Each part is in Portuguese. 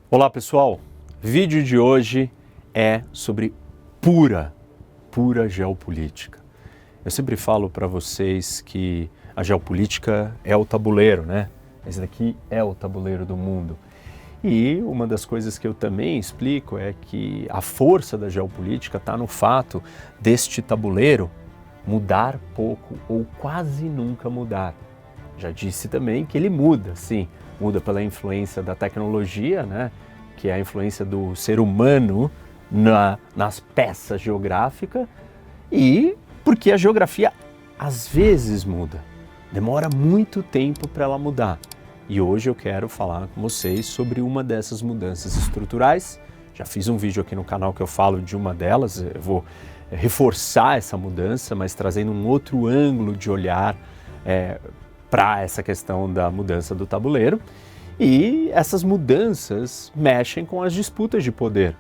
Olá pessoal, vídeo de hoje é sobre pura geopolítica. Eu sempre falo para vocês que a geopolítica é o tabuleiro, né? Esse daqui é o tabuleiro do mundo. E uma das coisas que eu também explico é que a força da geopolítica está no fato deste tabuleiro mudar pouco ou quase nunca mudar. Já disse também que ele muda, sim, muda pela influência da tecnologia, né? Que é a influência do ser humano nas peças geográficas, e porque a geografia às vezes muda, demora muito tempo para ela mudar. E hoje eu quero falar com vocês sobre uma dessas mudanças estruturais. Já fiz um vídeo aqui no canal que eu falo de uma delas, eu vou reforçar essa mudança, mas trazendo um outro ângulo de olhar para essa questão da mudança do tabuleiro. E essas mudanças mexem com as disputas de poder.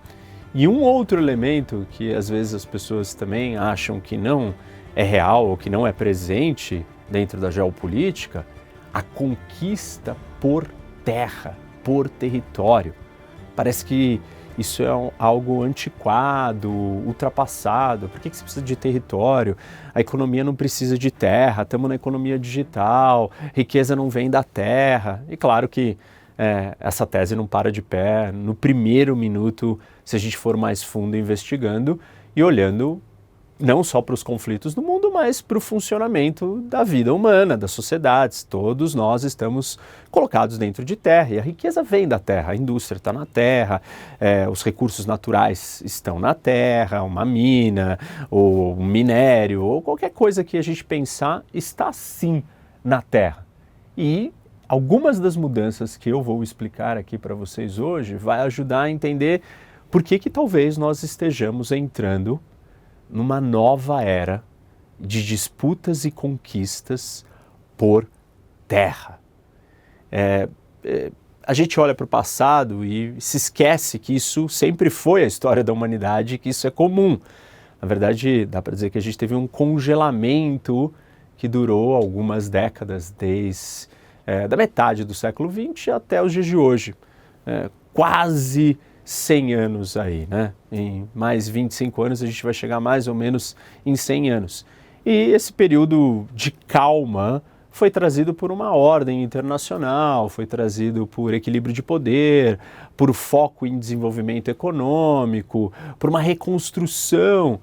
E um outro elemento que às vezes as pessoas também acham que não é real ou que não é presente dentro da geopolítica, a conquista por terra, por território. Parece que isso é algo antiquado, ultrapassado. Por que você precisa de território? A economia não precisa de terra, estamos na economia digital, riqueza não vem da terra. E claro que essa tese não para de pé no primeiro minuto, se a gente for mais fundo investigando e olhando não só para os conflitos do mundo, mas para o funcionamento da vida humana, das sociedades. Todos nós estamos colocados dentro de terra e a riqueza vem da terra, a indústria está na terra, os recursos naturais estão na terra, uma mina, ou um minério, ou qualquer coisa que a gente pensar está sim na terra. E algumas das mudanças que eu vou explicar aqui para vocês hoje vai ajudar a entender por que talvez nós estejamos entrando numa nova era de disputas e conquistas por terra. A gente olha para o passado e se esquece que isso sempre foi a história da humanidade, que isso é comum. Na verdade, dá para dizer que a gente teve um congelamento que durou algumas décadas, desde da metade do século XX até os dias de hoje. Quase 100 anos aí, né? Em mais 25 anos a gente vai chegar mais ou menos em 100 anos. E esse período de calma foi trazido por uma ordem internacional, foi trazido por equilíbrio de poder, por foco em desenvolvimento econômico, por uma reconstrução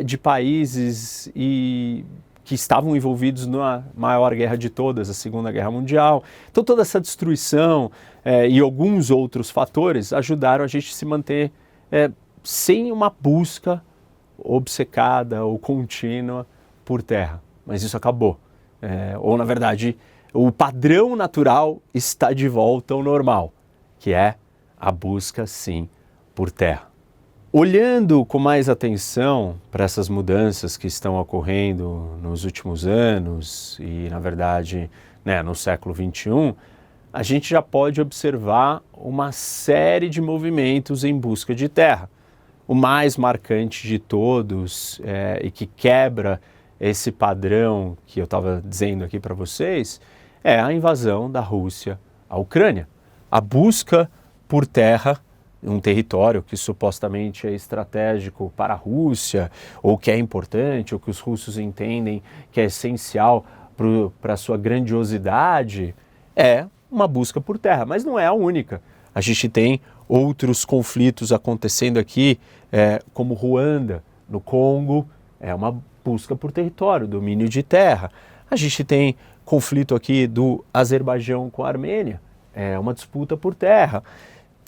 de países que estavam envolvidos na maior guerra de todas, a Segunda Guerra Mundial. Então toda essa destruição e alguns outros fatores ajudaram a gente a se manter sem uma busca obcecada ou contínua por terra. Mas isso acabou. Ou na verdade, o padrão natural está de volta ao normal, que é a busca sim por terra. Olhando com mais atenção para essas mudanças que estão ocorrendo nos últimos anos e, na verdade, no século XXI, a gente já pode observar uma série de movimentos em busca de terra. O mais marcante de todos e que quebra esse padrão que eu estava dizendo aqui para vocês é a invasão da Rússia à Ucrânia. A busca por terra, um território que supostamente é estratégico para a Rússia, ou que é importante, ou que os russos entendem que é essencial para a sua grandiosidade, é uma busca por terra, mas não é a única. A gente tem outros conflitos acontecendo aqui, como Ruanda, no Congo, é uma busca por território, domínio de terra. A gente tem conflito aqui do Azerbaijão com a Armênia, é uma disputa por terra.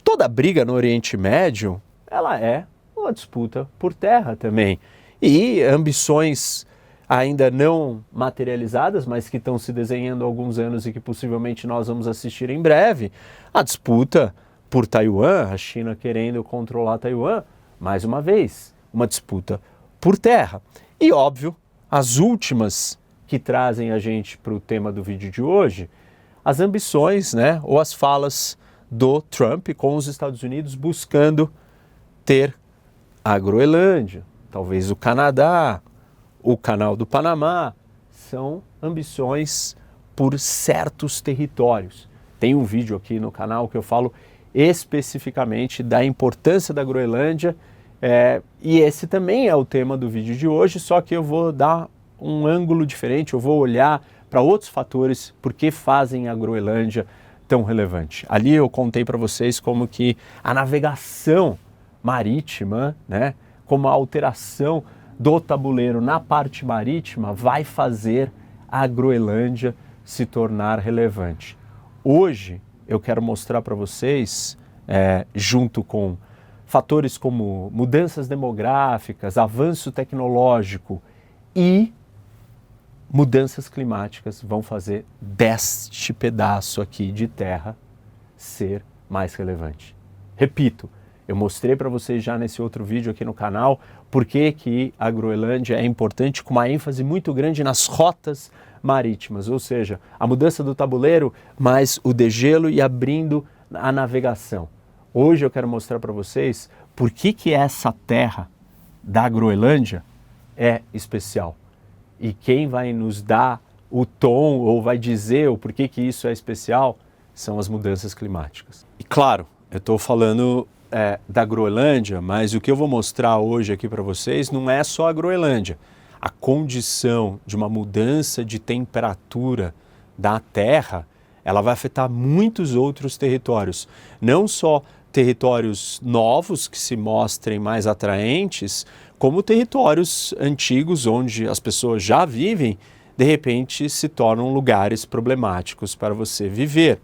Toda briga no Oriente Médio, ela é uma disputa por terra também. E ambições ainda não materializadas, mas que estão se desenhando há alguns anos e que possivelmente nós vamos assistir em breve, a disputa por Taiwan, a China querendo controlar Taiwan, mais uma vez, uma disputa por terra. E óbvio, as últimas que trazem a gente para o tema do vídeo de hoje, as ambições, ou as falas do Trump com os Estados Unidos buscando ter a Groenlândia, talvez o Canadá, o Canal do Panamá. São ambições por certos territórios. Tem um vídeo aqui no canal que eu falo especificamente da importância da Groenlândia, e esse também é o tema do vídeo de hoje, só que eu vou dar um ângulo diferente, eu vou olhar para outros fatores porque fazem a Groenlândia tão relevante. Ali eu contei para vocês como que a navegação marítima, né, como a alteração do tabuleiro na parte marítima vai fazer a Groenlândia se tornar relevante. Hoje eu quero mostrar para vocês, junto com fatores como mudanças demográficas, avanço tecnológico e mudanças climáticas, vão fazer deste pedaço aqui de terra ser mais relevante. Repito, eu mostrei para vocês já nesse outro vídeo aqui no canal por que a Groenlândia é importante, com uma ênfase muito grande nas rotas marítimas, ou seja, a mudança do tabuleiro, mais o degelo e abrindo a navegação. Hoje eu quero mostrar para vocês por que essa terra da Groenlândia é especial. E quem vai nos dar o tom ou vai dizer o porquê que isso é especial são as mudanças climáticas. E claro, eu estou falando da Groenlândia, mas o que eu vou mostrar hoje aqui para vocês não é só a Groenlândia. A condição de uma mudança de temperatura da Terra, ela vai afetar muitos outros territórios. Não só territórios novos que se mostrem mais atraentes, como territórios antigos onde as pessoas já vivem, de repente se tornam lugares problemáticos para você viver.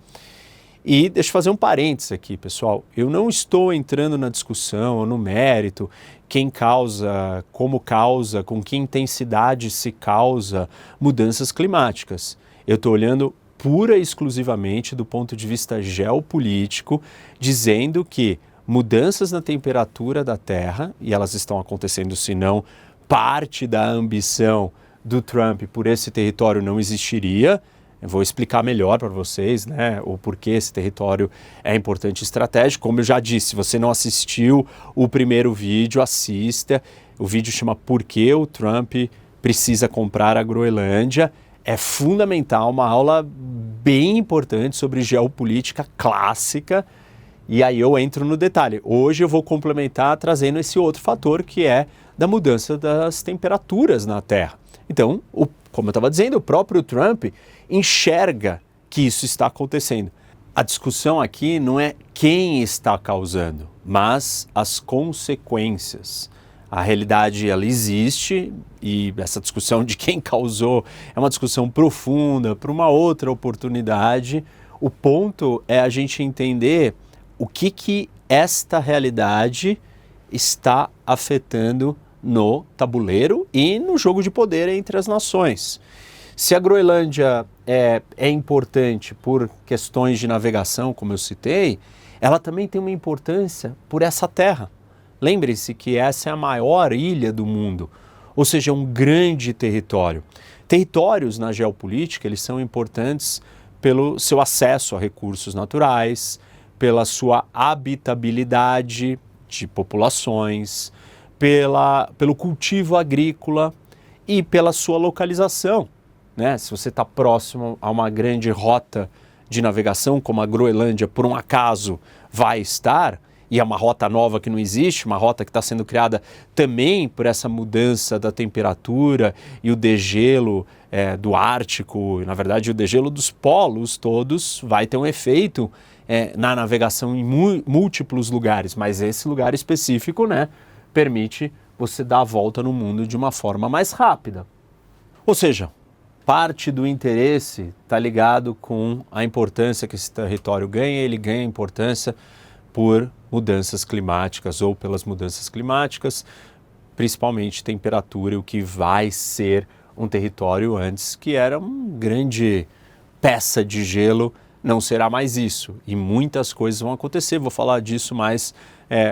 E deixa eu fazer um parênteses aqui, pessoal. Eu não estou entrando na discussão ou no mérito, quem causa, como causa, com que intensidade se causa mudanças climáticas. Eu estou olhando pura e exclusivamente do ponto de vista geopolítico, dizendo que mudanças na temperatura da Terra, e elas estão acontecendo, se não parte da ambição do Trump por esse território não existiria. Eu vou explicar melhor para vocês, né, o porquê esse território é importante e estratégico. Como eu já disse, se você não assistiu o primeiro vídeo, assista. O vídeo chama Por que o Trump precisa comprar a Groenlândia. É fundamental, uma aula bem importante sobre geopolítica clássica. E aí eu entro no detalhe. Hoje eu vou complementar trazendo esse outro fator que é da mudança das temperaturas na Terra. Então, como eu estava dizendo, o próprio Trump enxerga que isso está acontecendo. A discussão aqui não é quem está causando, mas as consequências. A realidade, ela existe e essa discussão de quem causou é uma discussão profunda para uma outra oportunidade. O ponto é a gente entender o que esta realidade está afetando no tabuleiro e no jogo de poder entre as nações. Se a Groenlândia é importante por questões de navegação, como eu citei, ela também tem uma importância por essa terra. Lembre-se que essa é a maior ilha do mundo, ou seja, um grande território. Territórios na geopolítica, eles são importantes pelo seu acesso a recursos naturais, pela sua habitabilidade de populações, pelo cultivo agrícola e pela sua localização, né? Se você está próximo a uma grande rota de navegação, como a Groenlândia por um acaso vai estar, e é uma rota nova que não existe, uma rota que está sendo criada também por essa mudança da temperatura e o degelo do Ártico, na verdade o degelo dos polos todos vai ter um efeito na navegação em múltiplos lugares, mas esse lugar específico, né, permite você dar a volta no mundo de uma forma mais rápida. Ou seja, parte do interesse está ligado com a importância que esse território ganha, ele ganha importância por mudanças climáticas ou pelas mudanças climáticas, principalmente temperatura, o que vai ser um território antes que era uma grande peça de gelo, não será mais isso. E muitas coisas vão acontecer, vou falar disso mais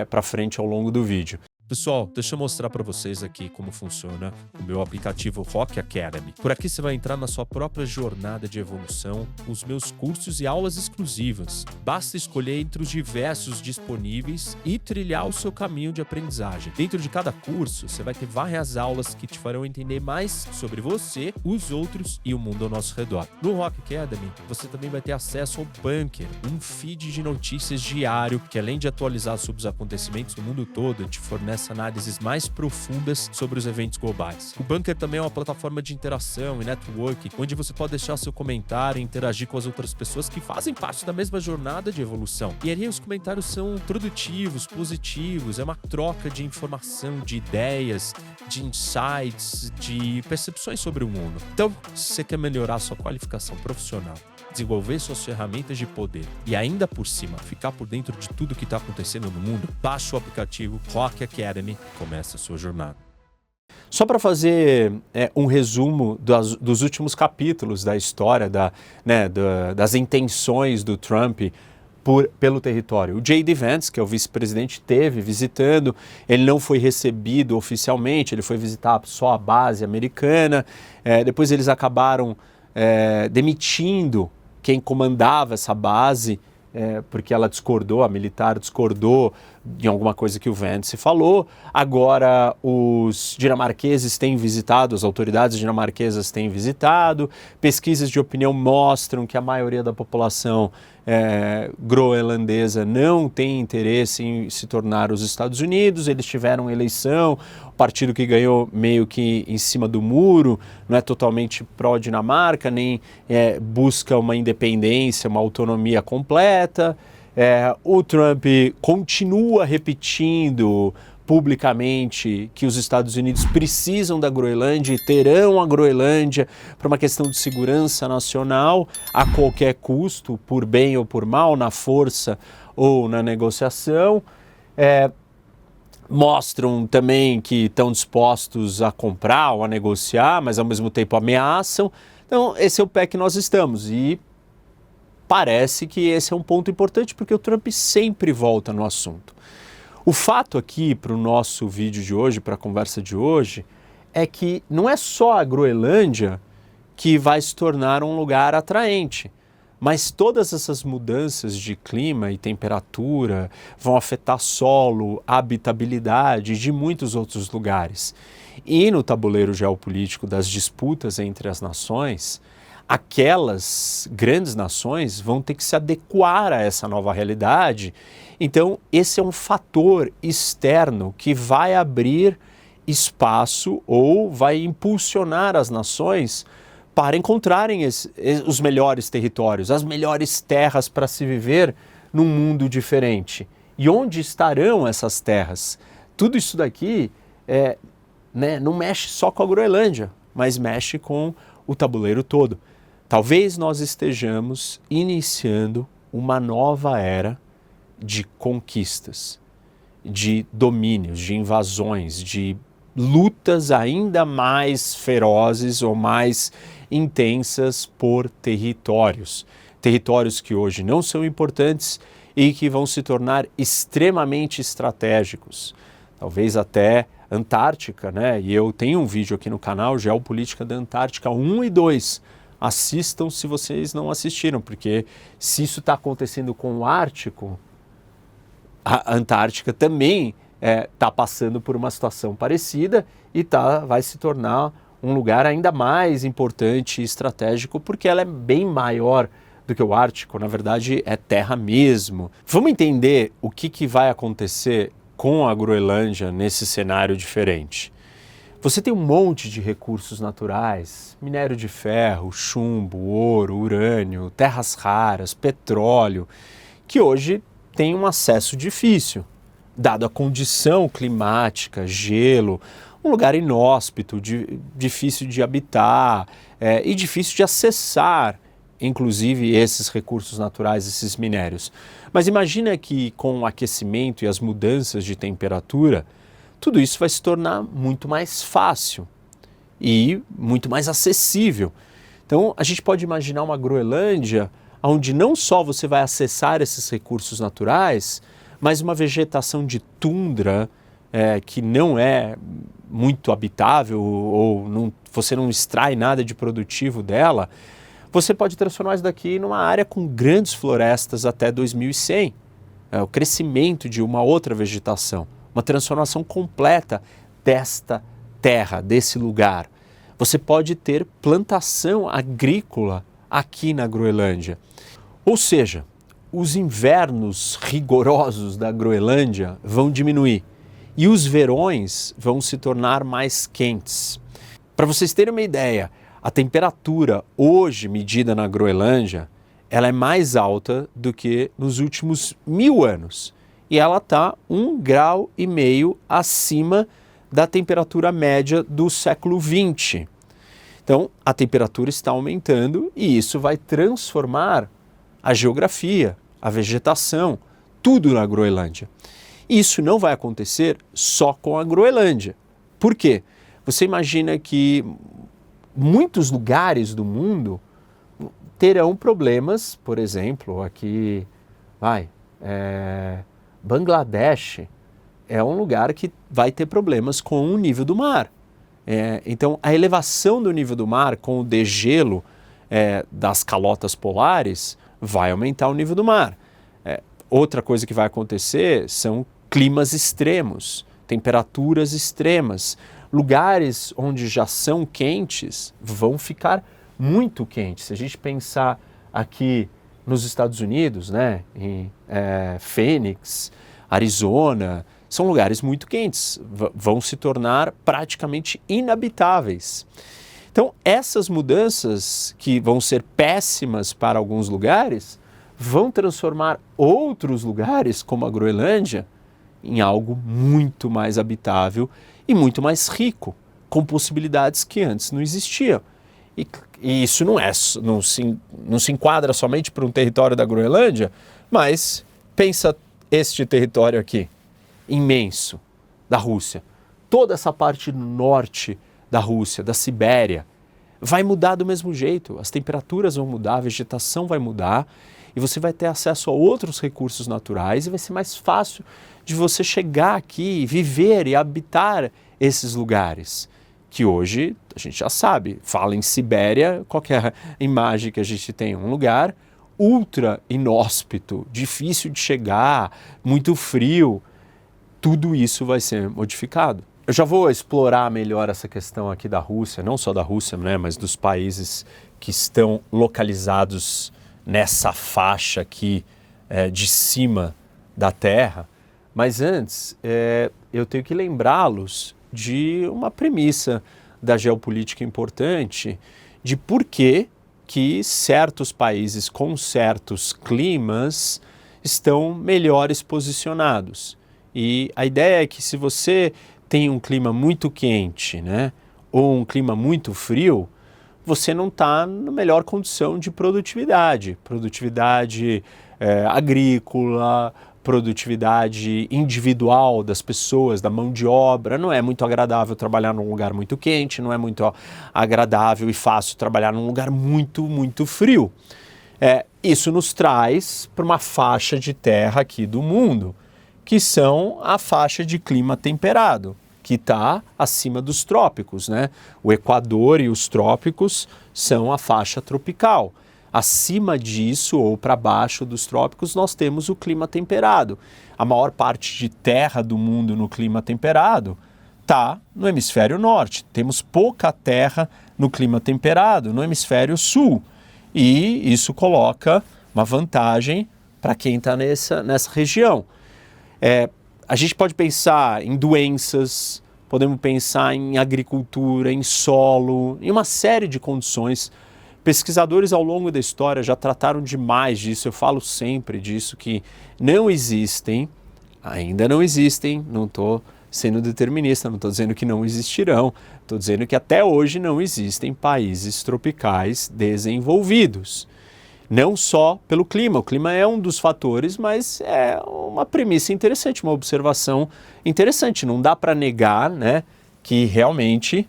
para frente ao longo do vídeo. Pessoal, deixa eu mostrar para vocês aqui como funciona o meu aplicativo Rock Academy. Por aqui você vai entrar na sua própria jornada de evolução, com os meus cursos e aulas exclusivas. Basta escolher entre os diversos disponíveis e trilhar o seu caminho de aprendizagem. Dentro de cada curso, você vai ter várias aulas que te farão entender mais sobre você, os outros e o mundo ao nosso redor. No Rock Academy, você também vai ter acesso ao Bunker, um feed de notícias diário que, além de atualizar sobre os acontecimentos do mundo todo, te fornece análises mais profundas sobre os eventos globais. O Bunker também é uma plataforma de interação e networking, onde você pode deixar seu comentário e interagir com as outras pessoas que fazem parte da mesma jornada de evolução. E ali os comentários são produtivos, positivos, é uma troca de informação, de ideias, de insights, de percepções sobre o mundo. Então, se você quer melhorar sua qualificação profissional, desenvolver suas ferramentas de poder e ainda por cima ficar por dentro de tudo que está acontecendo no mundo, baixe o aplicativo Rock Academy e comece a sua jornada. Só para fazer um resumo dos últimos capítulos da história, das intenções do Trump pelo território. O J.D. Vance, que é o vice-presidente, esteve visitando, ele não foi recebido oficialmente, ele foi visitar só a base americana, depois eles acabaram demitindo quem comandava essa base, porque ela discordou, a militar discordou de alguma coisa que o Vance falou. Agora os dinamarqueses têm visitado, as autoridades dinamarquesas têm visitado, pesquisas de opinião mostram que a maioria da população groenlandesa não tem interesse em se tornar os Estados Unidos. Eles tiveram eleição, o partido que ganhou meio que em cima do muro, não é totalmente pró-Dinamarca, nem busca uma independência, uma autonomia completa. O Trump continua repetindo publicamente que os Estados Unidos precisam da Groenlândia e terão a Groenlândia para uma questão de segurança nacional a qualquer custo, por bem ou por mal, na força ou na negociação. Mostram também que estão dispostos a comprar ou a negociar, mas ao mesmo tempo ameaçam. Então esse é o pé que nós estamos e parece que esse é um ponto importante porque o Trump sempre volta no assunto. O fato aqui para o nosso vídeo de hoje, para a conversa de hoje, é que não é só a Groenlândia que vai se tornar um lugar atraente, mas todas essas mudanças de clima e temperatura vão afetar solo, habitabilidade de muitos outros lugares. E no tabuleiro geopolítico das disputas entre as nações, aquelas grandes nações vão ter que se adequar a essa nova realidade. Então, esse é um fator externo que vai abrir espaço ou vai impulsionar as nações para encontrarem os melhores territórios, as melhores terras para se viver num mundo diferente. E onde estarão essas terras? Tudo isso daqui não mexe só com a Groenlândia, mas mexe com o tabuleiro todo. Talvez nós estejamos iniciando uma nova era de conquistas, de domínios, de invasões, de lutas ainda mais ferozes ou mais intensas por territórios. Territórios que hoje não são importantes e que vão se tornar extremamente estratégicos. Talvez até Antártica, né? E eu tenho um vídeo aqui no canal, Geopolítica da Antártica 1 e 2. Assistam se vocês não assistiram, porque se isso está acontecendo com o Ártico, a Antártica também está passando por uma situação parecida e vai se tornar um lugar ainda mais importante e estratégico, porque ela é bem maior do que o Ártico, na verdade é terra mesmo. Vamos entender o que vai acontecer com a Groenlândia nesse cenário diferente. Você tem um monte de recursos naturais, minério de ferro, chumbo, ouro, urânio, terras raras, petróleo, que hoje tem um acesso difícil, dado a condição climática, gelo, um lugar inóspito, difícil de habitar e difícil de acessar, inclusive esses recursos naturais, esses minérios. Mas imagina que com o aquecimento e as mudanças de temperatura, tudo isso vai se tornar muito mais fácil e muito mais acessível. Então a gente pode imaginar uma Groenlândia onde não só você vai acessar esses recursos naturais, mas uma vegetação de tundra que não é muito habitável ou você não extrai nada de produtivo dela, você pode transformar isso daqui numa área com grandes florestas até 2100. O crescimento de uma outra vegetação, uma transformação completa desta terra, desse lugar. Você pode ter plantação agrícola aqui na Groenlândia. Ou seja, os invernos rigorosos da Groenlândia vão diminuir e os verões vão se tornar mais quentes. Para vocês terem uma ideia, a temperatura hoje medida na Groenlândia, ela é mais alta do que nos últimos 1000 anos. E ela está 1,5 graus acima da temperatura média do século XX. Então, a temperatura está aumentando e isso vai transformar a geografia, a vegetação, tudo na Groenlândia. Isso não vai acontecer só com a Groenlândia. Por quê? Você imagina que muitos lugares do mundo terão problemas, por exemplo, aqui, Bangladesh é um lugar que vai ter problemas com o nível do mar. Então, a elevação do nível do mar com o degelo das calotas polares vai aumentar o nível do mar. Outra coisa que vai acontecer são climas extremos, temperaturas extremas. Lugares onde já são quentes vão ficar muito quentes. Se a gente pensar aqui nos Estados Unidos, né, em Phoenix, Arizona, são lugares muito quentes, vão se tornar praticamente inabitáveis. Então, essas mudanças que vão ser péssimas para alguns lugares, vão transformar outros lugares, como a Groenlândia, em algo muito mais habitável e muito mais rico, com possibilidades que antes não existiam. E isso não se enquadra somente para um território da Groenlândia, mas pensa este território aqui, imenso, da Rússia. Toda essa parte norte da Rússia, da Sibéria, vai mudar do mesmo jeito. As temperaturas vão mudar, a vegetação vai mudar e você vai ter acesso a outros recursos naturais e vai ser mais fácil de você chegar aqui, viver e habitar esses lugares. Que hoje a gente já sabe, fala em Sibéria, qual que é a imagem que a gente tem? Um lugar ultra inóspito, difícil de chegar, muito frio. Tudo isso vai ser modificado. Eu já vou explorar melhor essa questão aqui da Rússia, não só da Rússia, né, mas dos países que estão localizados nessa faixa aqui de cima da Terra. Mas antes, eu tenho que lembrá-los de uma premissa da geopolítica importante, de por que certos países com certos climas estão melhores posicionados. E a ideia é que se você tem um clima muito quente, né, ou um clima muito frio, você não está na melhor condição de produtividade. Produtividade agrícola, produtividade individual das pessoas, da mão de obra. Não é muito agradável trabalhar num lugar muito quente, não é muito agradável e fácil trabalhar num lugar muito, muito frio. Isso nos traz para uma faixa de terra aqui do mundo, que são a faixa de clima temperado, que está acima dos trópicos, né? O Equador e os trópicos são a faixa tropical. Acima disso ou para baixo dos trópicos nós temos o clima temperado. A maior parte de terra do mundo no clima temperado está no hemisfério norte. Temos pouca terra no clima temperado no hemisfério sul. E isso coloca uma vantagem para quem está nessa região. A gente pode pensar em doenças, podemos pensar em agricultura, em solo, em uma série de condições. Pesquisadores ao longo da história já trataram demais disso, eu falo sempre disso, que não existem, ainda não existem, não estou sendo determinista, não estou dizendo que não existirão, estou dizendo que até hoje não existem países tropicais desenvolvidos. Não só pelo clima, o clima é um dos fatores, mas é uma premissa interessante, uma observação interessante. Não dá para negar, né, que realmente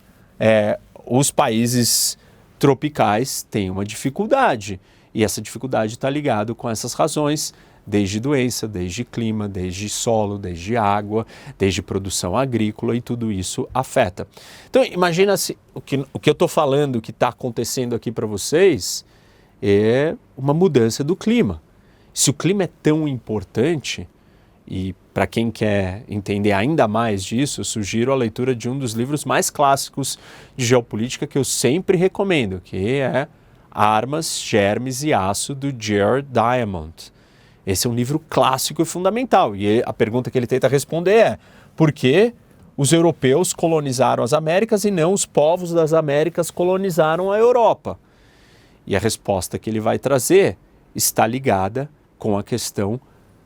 os países tropicais têm uma dificuldade, e essa dificuldade está ligada com essas razões desde doença, desde clima, desde solo, desde água, desde produção agrícola, e tudo isso afeta. Então imagina se o que eu estou falando, o que está acontecendo aqui para vocês, é uma mudança do clima. Se o clima é tão importante, e para quem quer entender ainda mais disso, eu sugiro a leitura de um dos livros mais clássicos de geopolítica que eu sempre recomendo, que é Armas, Germes e Aço, do Jared Diamond. Esse é um livro clássico e fundamental. E a pergunta que ele tenta responder é: por que os europeus colonizaram as Américas e não os povos das Américas colonizaram a Europa? E a resposta que ele vai trazer está ligada com a questão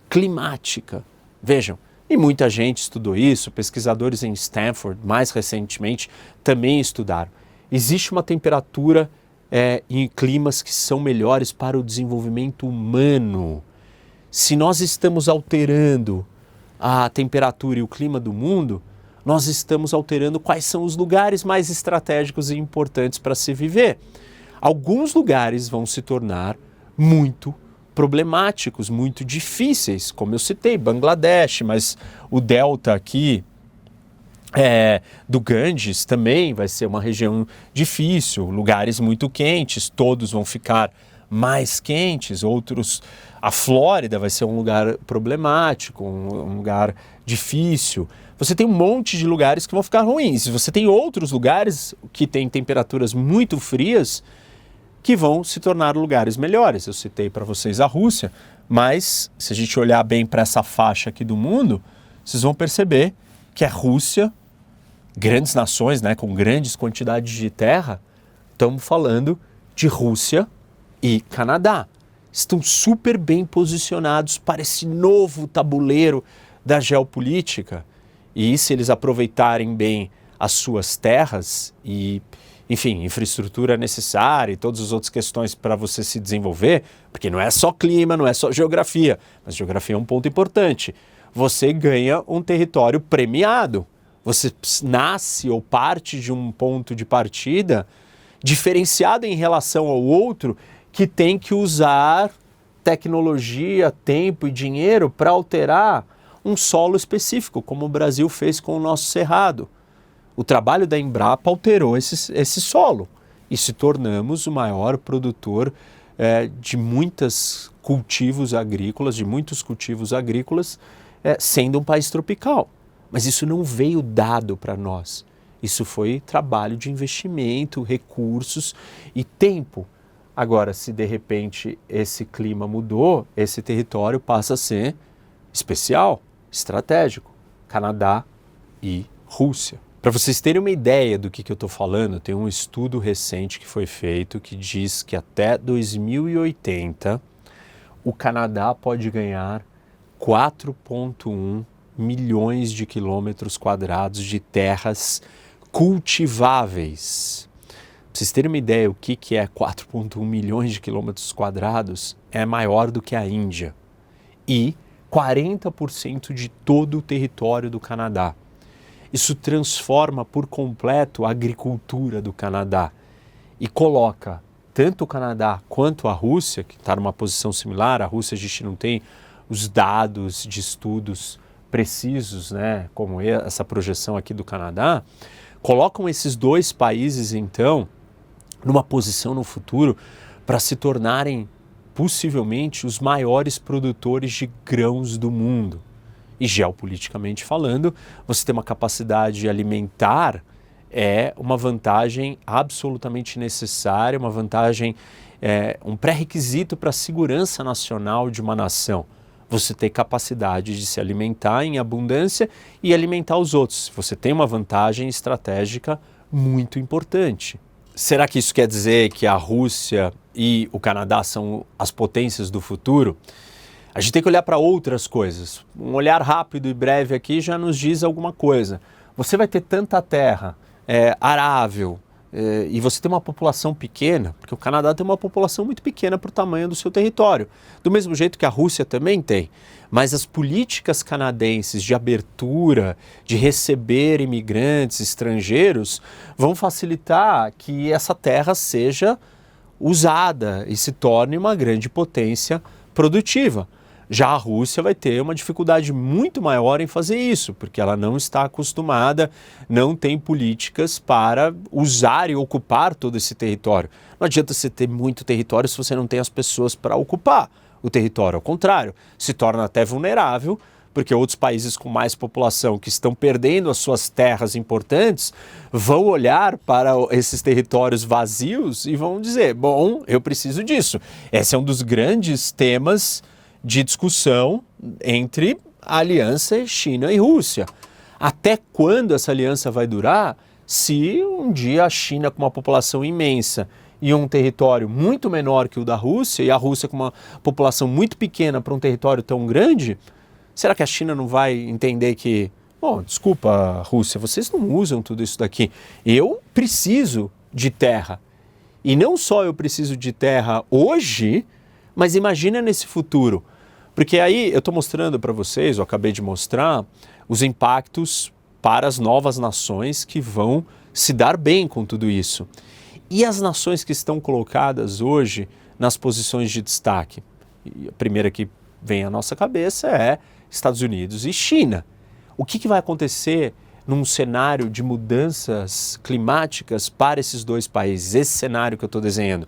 climática. Vejam, e muita gente estudou isso, pesquisadores em Stanford, mais recentemente, também estudaram. Existe uma temperatura em climas que são melhores para o desenvolvimento humano. Se nós estamos alterando a temperatura e o clima do mundo, nós estamos alterando quais são os lugares mais estratégicos e importantes para se viver. Alguns lugares vão se tornar muito problemáticos, muito difíceis, como eu citei, Bangladesh, mas o delta aqui do Ganges também vai ser uma região difícil, lugares muito quentes, todos vão ficar mais quentes, outros, a Flórida vai ser um lugar problemático, um lugar difícil. Você tem um monte de lugares que vão ficar ruins, você tem outros lugares que têm temperaturas muito frias, que vão se tornar lugares melhores. Eu citei para vocês a Rússia, mas se a gente olhar bem para essa faixa aqui do mundo, vocês vão perceber que a Rússia, grandes nações, né, com grandes quantidades de terra, estamos falando de Rússia e Canadá. Estão super bem posicionados para esse novo tabuleiro da geopolítica. E se eles aproveitarem bem as suas terras e, enfim, infraestrutura necessária e todas as outras questões para você se desenvolver, porque não é só clima, não é só geografia, mas geografia é um ponto importante. Você ganha um território premiado. Você nasce ou parte de um ponto de partida diferenciado em relação ao outro que tem que usar tecnologia, tempo e dinheiro para alterar um solo específico, como o Brasil fez com o nosso cerrado. O trabalho da Embrapa alterou esse solo e se tornamos o maior produtor de muitos cultivos agrícolas, sendo um país tropical. Mas isso não veio dado para nós. Isso foi trabalho de investimento, recursos e tempo. Agora, se de repente esse clima mudou, esse território passa a ser especial, estratégico. Canadá e Rússia. Para vocês terem uma ideia do que eu estou falando, tem um estudo recente que foi feito que diz que até 2080 o Canadá pode ganhar 4,1 milhões de quilômetros quadrados de terras cultiváveis. Para vocês terem uma ideia o que é 4,1 milhões de quilômetros quadrados, é maior do que a Índia. E 40% de todo o território do Canadá. Isso transforma por completo a agricultura do Canadá e coloca tanto o Canadá quanto a Rússia, que está numa posição similar. A Rússia a gente não tem os dados de estudos precisos, né, como essa projeção aqui do Canadá, colocam esses dois países então numa posição no futuro para se tornarem possivelmente os maiores produtores de grãos do mundo. E geopoliticamente falando, você ter uma capacidade alimentar é uma vantagem absolutamente necessária, uma vantagem, um pré-requisito para a segurança nacional de uma nação. Você ter capacidade de se alimentar em abundância e alimentar os outros. Você tem uma vantagem estratégica muito importante. Será que isso quer dizer que a Rússia e o Canadá são as potências do futuro? A gente tem que olhar para outras coisas. Um olhar rápido e breve aqui já nos diz alguma coisa. Você vai ter tanta terra arável e você tem uma população pequena, porque o Canadá tem uma população muito pequena para o tamanho do seu território. Do mesmo jeito que a Rússia também tem. Mas as políticas canadenses de abertura, de receber imigrantes estrangeiros, vão facilitar que essa terra seja usada e se torne uma grande potência produtiva. Já a Rússia vai ter uma dificuldade muito maior em fazer isso, porque ela não está acostumada, não tem políticas para usar e ocupar todo esse território. Não adianta você ter muito território se você não tem as pessoas para ocupar o território. Ao contrário, se torna até vulnerável, porque outros países com mais população que estão perdendo as suas terras importantes vão olhar para esses territórios vazios e vão dizer, bom, eu preciso disso. Esse é um dos grandes temas de discussão entre a aliança China e Rússia. Até quando essa aliança vai durar se um dia a China, com uma população imensa e um território muito menor que o da Rússia, e a Rússia com uma população muito pequena para um território tão grande, será que a China não vai entender que, bom, desculpa, Rússia, vocês não usam tudo isso daqui, eu preciso de terra. E não só eu preciso de terra hoje, mas imagina nesse futuro. Porque aí eu estou mostrando para vocês, eu acabei de mostrar, os impactos para as novas nações que vão se dar bem com tudo isso. E as nações que estão colocadas hoje nas posições de destaque? E a primeira que vem à nossa cabeça é Estados Unidos e China. O que vai acontecer num cenário de mudanças climáticas para esses dois países? Esse cenário que eu estou desenhando.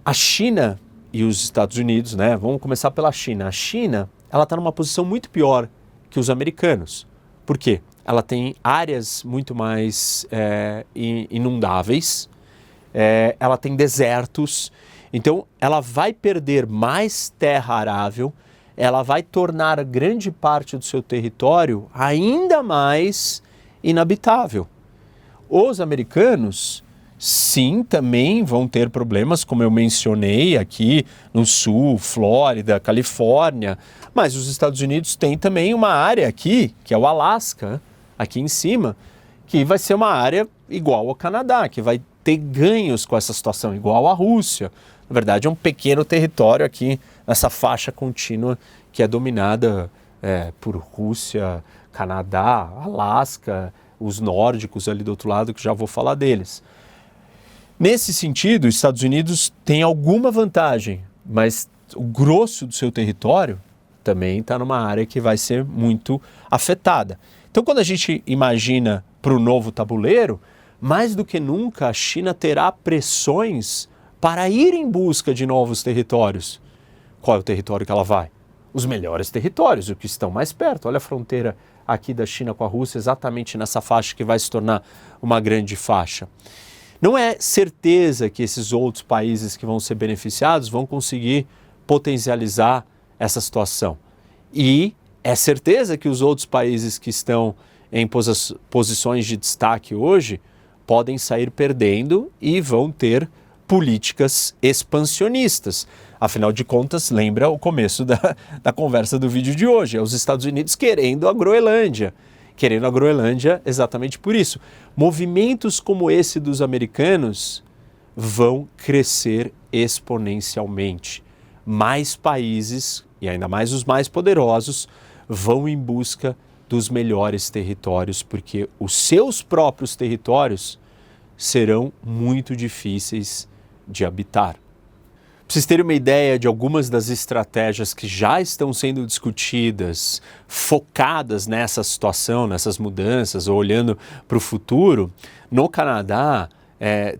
A China e os Estados Unidos, né? Vamos começar pela China. A China, ela está numa posição muito pior que os americanos. Por quê? Ela tem áreas muito mais inundáveis, ela tem desertos, então ela vai perder mais terra arável, ela vai tornar grande parte do seu território ainda mais inabitável. Os americanos, sim, também vão ter problemas, como eu mencionei aqui no sul, Flórida, Califórnia, mas os Estados Unidos têm também uma área aqui, que é o Alasca, aqui em cima, que vai ser uma área igual ao Canadá, que vai ter ganhos com essa situação, igual à Rússia. Na verdade, é um pequeno território aqui nessa faixa contínua que é dominada por Rússia, Canadá, Alasca, os nórdicos ali do outro lado, que já vou falar deles. Nesse sentido, os Estados Unidos têm alguma vantagem, mas o grosso do seu território também está numa área que vai ser muito afetada. Então, quando a gente imagina para o novo tabuleiro, mais do que nunca a China terá pressões para ir em busca de novos territórios. Qual é o território que ela vai? Os melhores territórios, os que estão mais perto. Olha a fronteira aqui da China com a Rússia, exatamente nessa faixa que vai se tornar uma grande faixa. Não é certeza que esses outros países que vão ser beneficiados vão conseguir potencializar essa situação. E é certeza que os outros países que estão em posições de destaque hoje podem sair perdendo e vão ter políticas expansionistas. Afinal de contas, lembra o começo da conversa do vídeo de hoje, é os Estados Unidos querendo a Groenlândia. Querendo a Groenlândia exatamente por isso. Movimentos como esse dos americanos vão crescer exponencialmente. Mais países, e ainda mais os mais poderosos, vão em busca dos melhores territórios, porque os seus próprios territórios serão muito difíceis de habitar. Para vocês terem uma ideia de algumas das estratégias que já estão sendo discutidas, focadas nessa situação, nessas mudanças, ou olhando para o futuro, no Canadá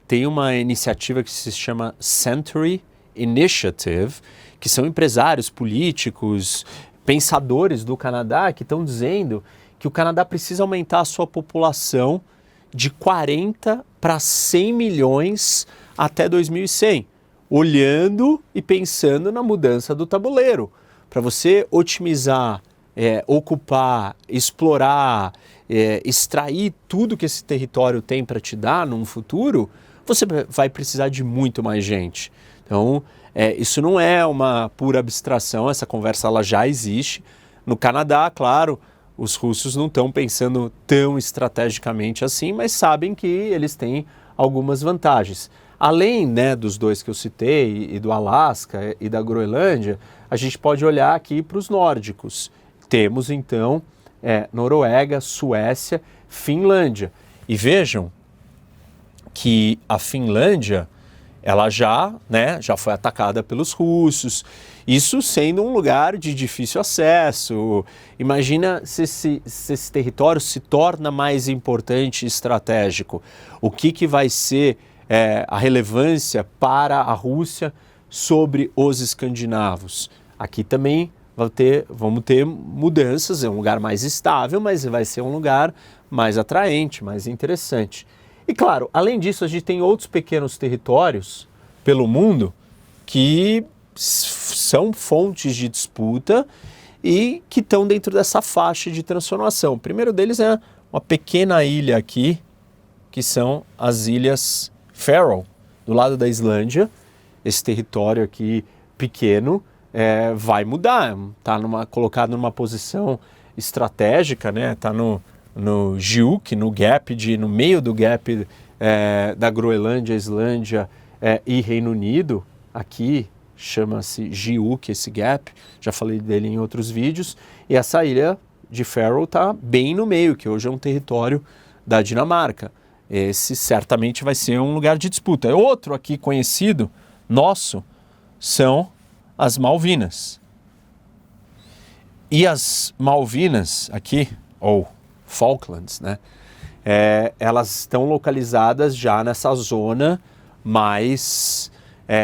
tem uma iniciativa que se chama Century Initiative, que são empresários, políticos, pensadores do Canadá que estão dizendo que o Canadá precisa aumentar a sua população de 40 para 100 milhões até 2100. Olhando e pensando na mudança do tabuleiro. Para você otimizar, ocupar, explorar, extrair tudo que esse território tem para te dar num futuro, você vai precisar de muito mais gente. Então, isso não é uma pura abstração, essa conversa ela já existe. No Canadá, claro, os russos não estão pensando tão estrategicamente assim, mas sabem que eles têm algumas vantagens. Além, né, dos dois que eu citei, e do Alasca e da Groenlândia, a gente pode olhar aqui para os nórdicos. Temos, então, Noruega, Suécia, Finlândia. E vejam que a Finlândia, ela já foi atacada pelos russos. Isso sendo um lugar de difícil acesso. Imagina se esse território se torna mais importante e estratégico. O que vai ser a relevância para a Rússia sobre os escandinavos? Aqui também vamos ter mudanças, é um lugar mais estável, mas vai ser um lugar mais atraente, mais interessante. E claro, além disso, a gente tem outros pequenos territórios pelo mundo que são fontes de disputa e que estão dentro dessa faixa de transformação. O primeiro deles é uma pequena ilha aqui, que são as Ilhas Faroe, do lado da Islândia. Esse território aqui pequeno vai mudar, está colocado numa posição estratégica, né? Está no Giuk, no meio do gap da Groenlândia, Islândia e Reino Unido. Aqui chama-se Giuk, esse gap, já falei dele em outros vídeos, e essa ilha de Faroe está bem no meio, que hoje é um território da Dinamarca. Esse certamente vai ser um lugar de disputa. Outro aqui conhecido, nosso, são as Malvinas. E as Malvinas aqui, ou Falklands, né? Elas estão localizadas já nessa zona mais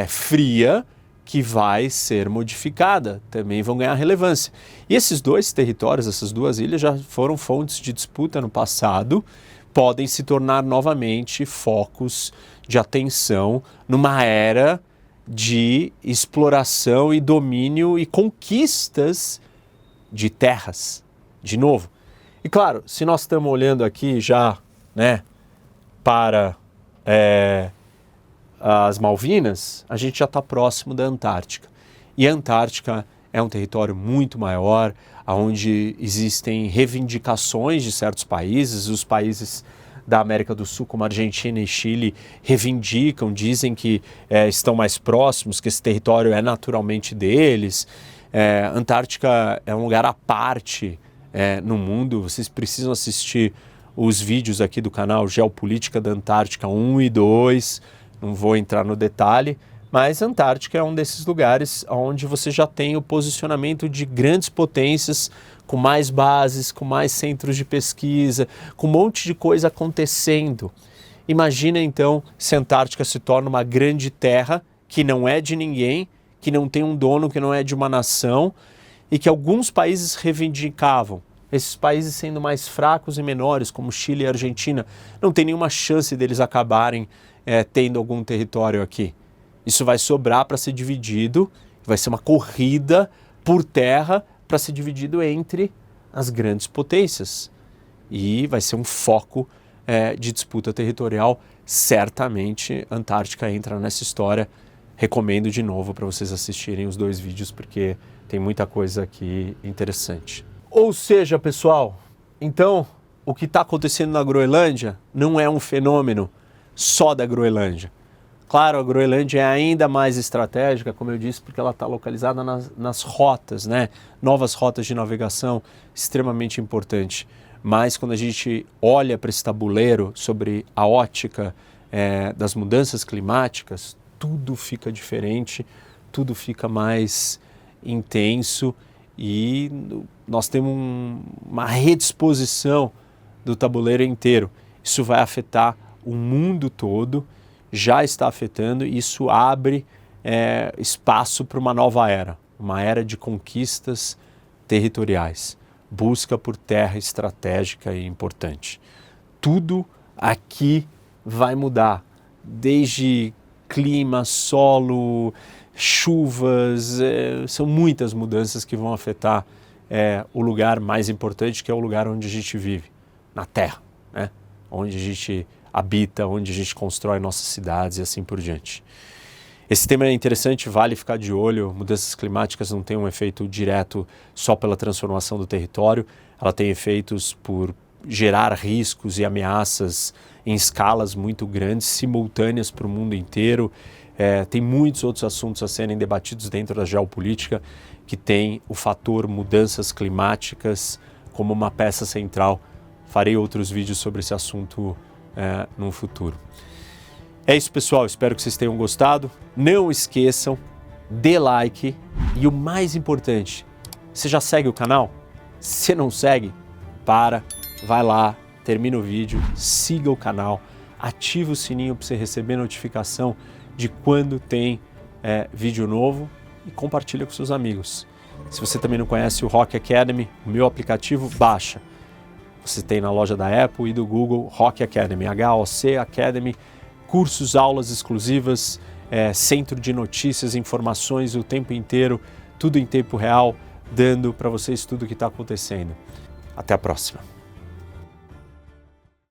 fria, que vai ser modificada, também vão ganhar relevância. E esses dois territórios, essas duas ilhas, já foram fontes de disputa no passado, podem se tornar novamente focos de atenção numa era de exploração e domínio e conquistas de terras, de novo. E claro, se nós estamos olhando aqui já, né, para as Malvinas, a gente já está próximo da Antártica. E a Antártica é um território muito maior, onde existem reivindicações de certos países. Os países da América do Sul, como Argentina e Chile, reivindicam, dizem que estão mais próximos, que esse território é naturalmente deles. A Antártica é um lugar à parte no mundo. Vocês precisam assistir os vídeos aqui do canal Geopolítica da Antártica 1 e 2, não vou entrar no detalhe, mas a Antártica é um desses lugares onde você já tem o posicionamento de grandes potências, com mais bases, com mais centros de pesquisa, com um monte de coisa acontecendo. Imagina então se a Antártica se torna uma grande terra que não é de ninguém, que não tem um dono, que não é de uma nação, e que alguns países reivindicavam. Esses países sendo mais fracos e menores, como Chile e Argentina, não tem nenhuma chance deles acabarem tendo algum território aqui. Isso vai sobrar para ser dividido, vai ser uma corrida por terra para ser dividido entre as grandes potências. E vai ser um foco de disputa territorial. Certamente a Antártica entra nessa história. Recomendo de novo para vocês assistirem os dois vídeos, porque tem muita coisa aqui interessante. Ou seja, pessoal, então o que está acontecendo na Groenlândia não é um fenômeno só da Groenlândia. Claro, a Groenlândia é ainda mais estratégica, como eu disse, porque ela está localizada nas rotas, né? Novas rotas de navegação, extremamente importante. Mas quando a gente olha para esse tabuleiro sobre a ótica das mudanças climáticas, tudo fica diferente, tudo fica mais intenso e nós temos uma redisposição do tabuleiro inteiro. Isso vai afetar o mundo todo, já está afetando, e isso abre espaço para uma nova era, uma era de conquistas territoriais, busca por terra estratégica e importante. Tudo aqui vai mudar, desde clima, solo, chuvas, são muitas mudanças que vão afetar o lugar mais importante, que é o lugar onde a gente vive, na Terra, né? Onde a gente habita, onde a gente constrói nossas cidades e assim por diante. Esse tema é interessante, vale ficar de olho. Mudanças climáticas não têm um efeito direto só pela transformação do território, ela tem efeitos por gerar riscos e ameaças em escalas muito grandes, simultâneas para o mundo inteiro. Tem muitos outros assuntos a serem debatidos dentro da geopolítica, que tem o fator mudanças climáticas como uma peça central. Farei outros vídeos sobre esse assunto no futuro. É isso, pessoal. Espero que vocês tenham gostado. Não esqueçam dê like e o mais importante, você já segue o canal? Se não segue, vai lá, termina o vídeo, siga o canal, ativa o sininho para você receber notificação de quando tem vídeo novo e compartilha com seus amigos. Se você também não conhece o Rock Academy, o meu aplicativo, baixa. Você tem na loja da Apple e do Google Rock Academy, HOC Academy, cursos, aulas exclusivas, centro de notícias, informações o tempo inteiro, tudo em tempo real, dando para vocês tudo o que está acontecendo. Até a próxima.